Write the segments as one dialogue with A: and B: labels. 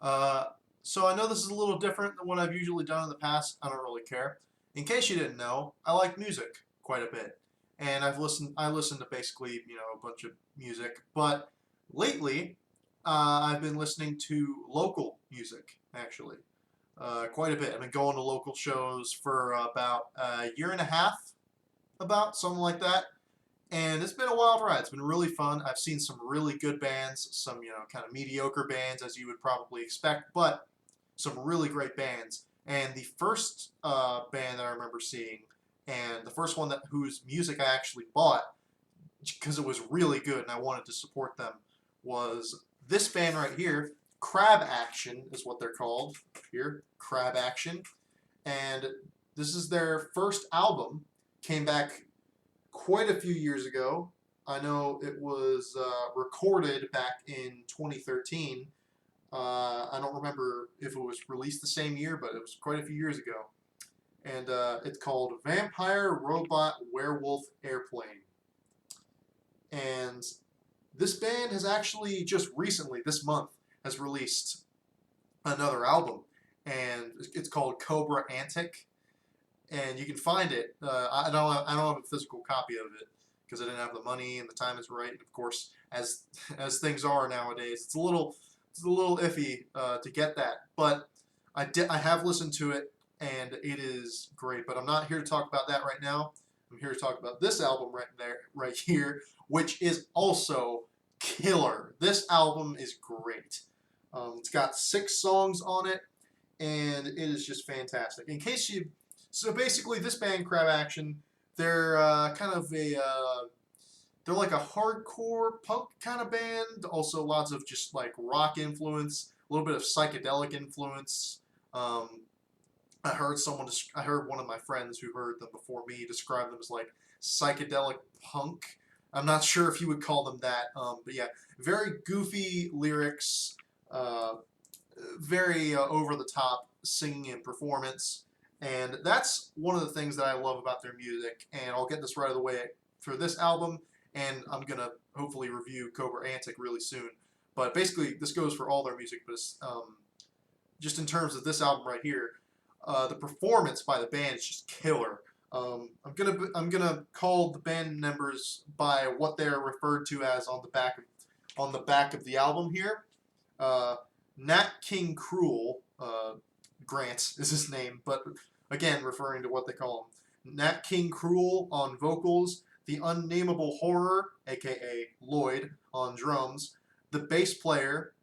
A: Uh, so I know this is a little different than what I've usually done in the past. I don't really care. In case you didn't know, I like music quite a bit, and I listen to basically a bunch of music. But lately, I've been listening to local music actually quite a bit. I've been going to local shows for about a year and a half, about something like that. And it's been a wild ride. It's been really fun. I've seen some really good bands, some kind of mediocre bands as you would probably expect, but some really great bands. And the first band that I remember seeing, and the first one that whose music I actually bought because it was really good and I wanted to support them, was this band right here. Crab Action is what they're called here. Crab Action, and this is their first album. Came back quite a few years ago. I know it was recorded back in 2013. I don't remember if it was released the same year, but it was quite a few years ago. And it's called Vampire Robot Werewolf Airplane. And this band has actually just recently, this month, has released another album. And it's called Cobra Antic, and you can find it. I don't have a physical copy of it because I didn't have the money and the time is right. And of course, as things are nowadays, it's a little iffy to get that. But I have listened to it and it is great. But I'm not here to talk about that right now. I'm here to talk about this album right here, which is also killer. This album is great. It's got 6 songs on it, and it is just fantastic. So basically, this band, Crab Action, they're kind of they're like a hardcore punk kind of band. Also, lots of just like rock influence, a little bit of psychedelic influence. Um, I heard one of my friends who heard them before me describe them as like psychedelic punk. I'm not sure if you would call them that, but yeah, very goofy lyrics, uh, very over the top singing and performance. And that's one of the things that I love about their music. And I'll get this right out of the way for this album, and I'm going to hopefully review Cobra Antic really soon. But basically, this goes for all their music, but just in terms of this album right here, the performance by the band is just killer. I'm gonna call the band members by what they're referred to as on the back of the album here. Uh, Nat King Cruel, Grant is his name, but again referring to what they call him. Nat King Cruel on vocals, the Unnameable Horror, aka Lloyd, on drums, the bass player,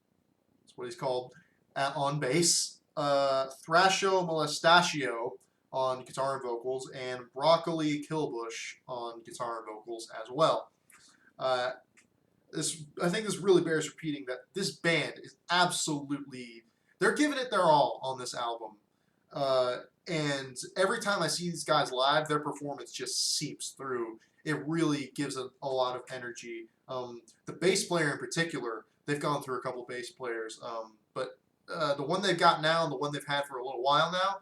A: that's what he's called, on bass, Thrasho Molestachio on guitar and vocals, and Broccoli Killbush on guitar and vocals as well. Uh, I think this really bears repeating that this band is absolutely, they're giving it their all on this album. And every time I see these guys live, their performance just seeps through. It really gives a lot of energy. The bass player in particular, they've gone through a couple bass players, but the one they've got now and the one they've had for a little while now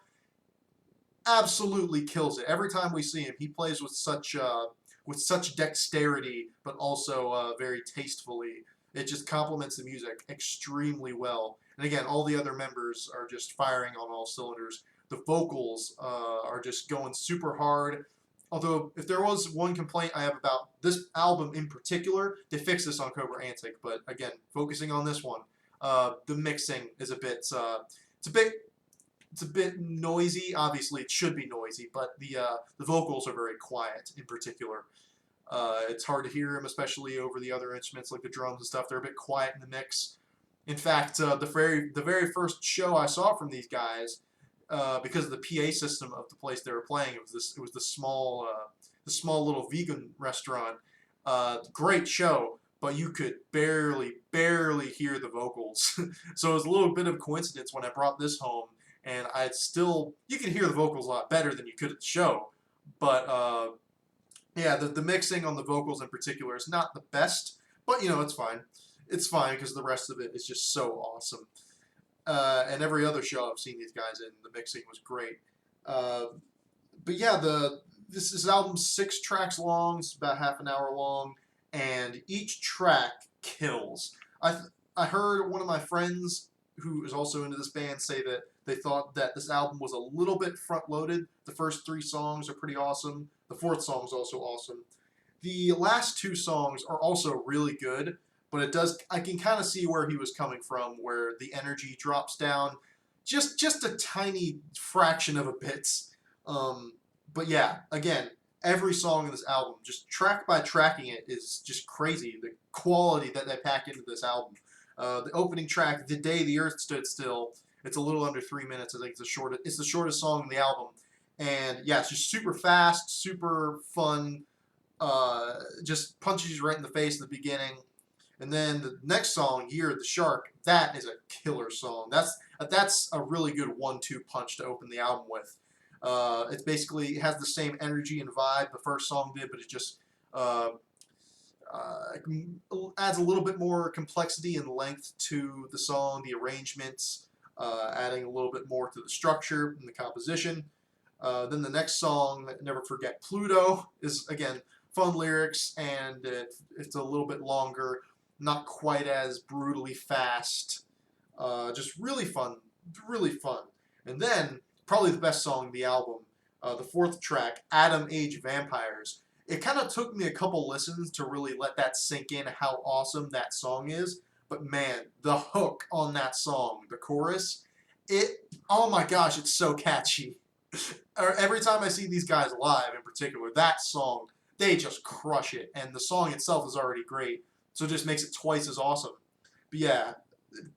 A: absolutely kills it. Every time we see him, he plays with such dexterity, but also very tastefully. It just complements the music extremely well. And again, all the other members are just firing on all cylinders. The vocals are just going super hard. Although, if there was one complaint I have about this album in particular, they fixed this on Cobra Antic. But again, focusing on this one, the mixing is it's a bit noisy. Obviously, it should be noisy, but the vocals are very quiet in particular. It's hard to hear them, especially over the other instruments like the drums and stuff. They're a bit quiet in the mix. In fact, the very first show I saw from these guys, because of the PA system of the place they were playing, it was the small little vegan restaurant. Great show, but you could barely hear the vocals. So it was a little bit of coincidence when I brought this home, and you could hear the vocals a lot better than you could at the show, but yeah, the mixing on the vocals in particular is not the best, but it's fine. It's fine because the rest of it is just so awesome. And every other show I've seen these guys in, the mixing was great. Uh, but yeah, this album's 6 tracks long. It's about half an hour long, and each track kills. I heard one of my friends who is also into this band say that they thought that this album was a little bit front loaded. The first three songs are pretty awesome. The fourth song is also awesome. The last two songs are also really good, but it does I can kind of see where he was coming from, where the energy drops down just a tiny fraction of a bit. Um, but yeah, again, every song in this album, just track by tracking it, is just crazy. The quality that they pack into this album. The opening track, "The Day the Earth Stood Still," it's a little under 3 minutes. I think it's the shortest song in the album, and yeah, it's just super fast, super fun. Just punches you right in the face in the beginning. And then the next song, "Year of the Shark," that is a killer song. That's a really good 1-2 punch to open the album with. It's basically, it has the same energy and vibe the first song did, but it just uh, uh, adds a little bit more complexity and length to the song, the arrangements, adding a little bit more to the structure and the composition. Then the next song, "Never Forget Pluto," is again fun lyrics, and it's a little bit longer, not quite as brutally fast. Just really fun, really fun. And then probably the best song of the album, the fourth track, "Atom Age Vampires." It kind of took me a couple listens to really let that sink in how awesome that song is. But man, the hook on that song, the chorus, oh my gosh, it's so catchy. Every time I see these guys live, in particular, that song, they just crush it, and the song itself is already great, so it just makes it twice as awesome. But yeah,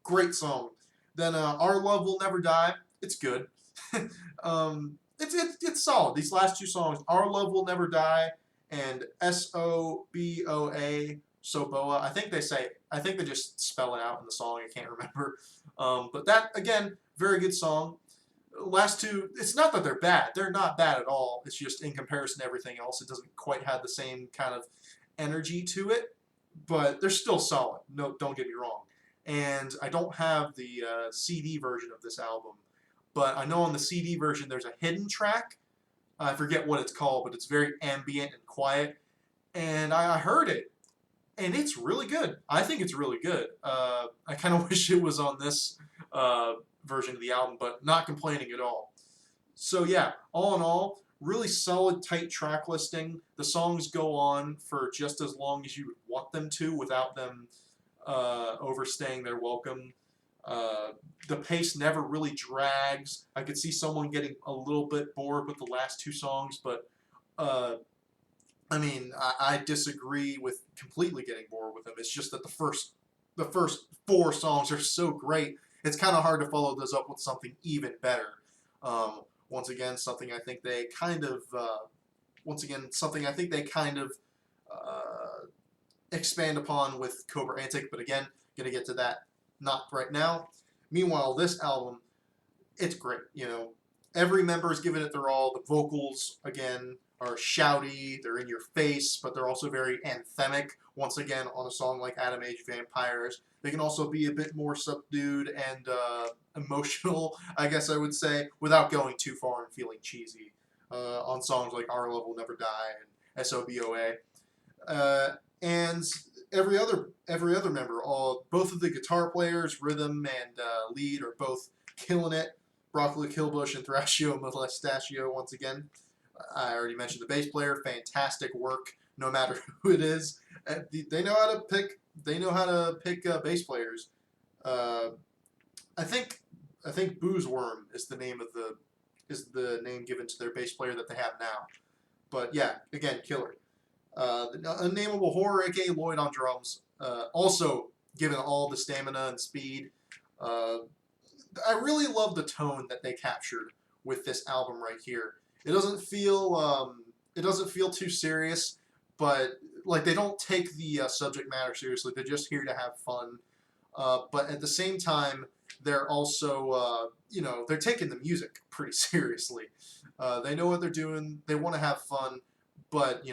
A: great song. Then "Our Love Will Never Die," it's good. It's solid. These last two songs, "Our Love Will Never Die" and "SOBOA," Soboa. I think they just spell it out in the song. I can't remember. But that again, very good song. Last two, it's not that they're bad. They're not bad at all. It's just in comparison to everything else, it doesn't quite have the same kind of energy to it. But they're still solid. No, don't get me wrong. And I don't have the CD version of this album, but I know on the CD version there's a hidden track. I forget what it's called, but it's very ambient and quiet. And I heard it, and it's really good. I think it's really good. I kind of wish it was on this version of the album, but not complaining at all. So yeah, all in all, really solid, tight track listing. The songs go on for just as long as you would want them to without them overstaying their welcome. The pace never really drags. I could see someone getting a little bit bored with the last two songs, but I mean, I disagree with completely getting bored with them. It's just that the first four songs are so great. It's kind of hard to follow those up with something even better. Once again, something I think they kind of expand upon with Cobra Antic, but again, gonna get to that not right now. Meanwhile, this album, it's great. You know, every member is giving it their all. The vocals, again, are shouty, they're in your face, but they're also very anthemic. Once again, on a song like "Atom Age Vampires," they can also be a bit more subdued and emotional, I guess I would say, without going too far and feeling cheesy. On songs like "Our Love Will Never Die" and "SOBOA," and every other member, both of the guitar players, rhythm and lead, are both killing it. Broccoli Killbush and Thrashio Molestachio, once again. I already mentioned the bass player, fantastic work, no matter who it is. They know how to pick. They know how to pick bass players. Uh, I think Boozeworm is the name given to their bass player that they have now. But yeah, again, killer. The Unnameable Horror, aka Lloyd on drums, also given all the stamina and speed. Uh, I really love the tone that they captured with this album right here. It doesn't feel too serious, but like they don't take the subject matter seriously. They're just here to have fun. But at the same time, they're also they're taking the music pretty seriously. They know what they're doing. They want to have fun, but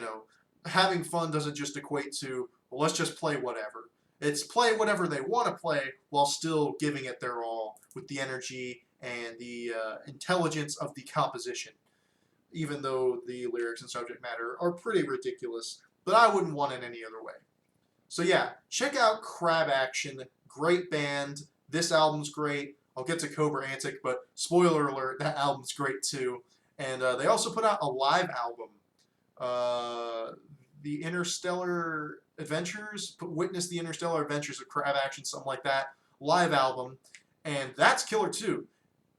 A: having fun doesn't just equate to, well, let's just play whatever. It's play whatever they want to play while still giving it their all with the energy and the intelligence of the composition, even though the lyrics and subject matter are pretty ridiculous, but I wouldn't want it any other way. So yeah, check out Crab Action, great band. This album's great. I'll get to Cobra Antic, but spoiler alert, that album's great too. And they also put out a live album, the Interstellar Adventures, Witness the Interstellar Adventures of Crab Action, something like that, live album, and that's killer too.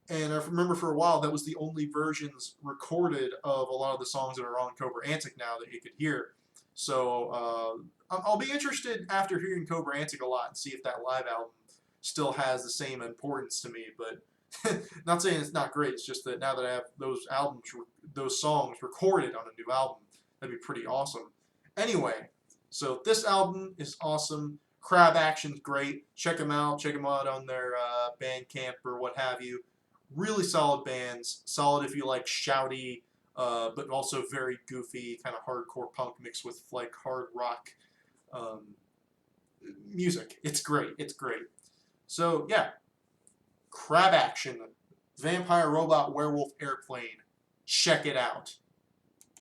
A: And I remember for a while that was the only versions recorded of a lot of the songs that are on Cobra Antic now that you could hear. So I'll be interested after hearing Cobra Antic a lot and see if that live album still has the same importance to me. But not saying it's not great. It's just that now that I have those songs recorded on a new album, that'd be pretty awesome. Anyway, so this album is awesome. Crab Action's great. Check them out. Check them out on their Bandcamp or what have you. Really solid bands. Solid if you like shouty, but also very goofy, kind of hardcore punk mixed with like hard rock music. It's great. It's great. So yeah, Crab Action, Vampire Robot Werewolf Airplane. Check it out.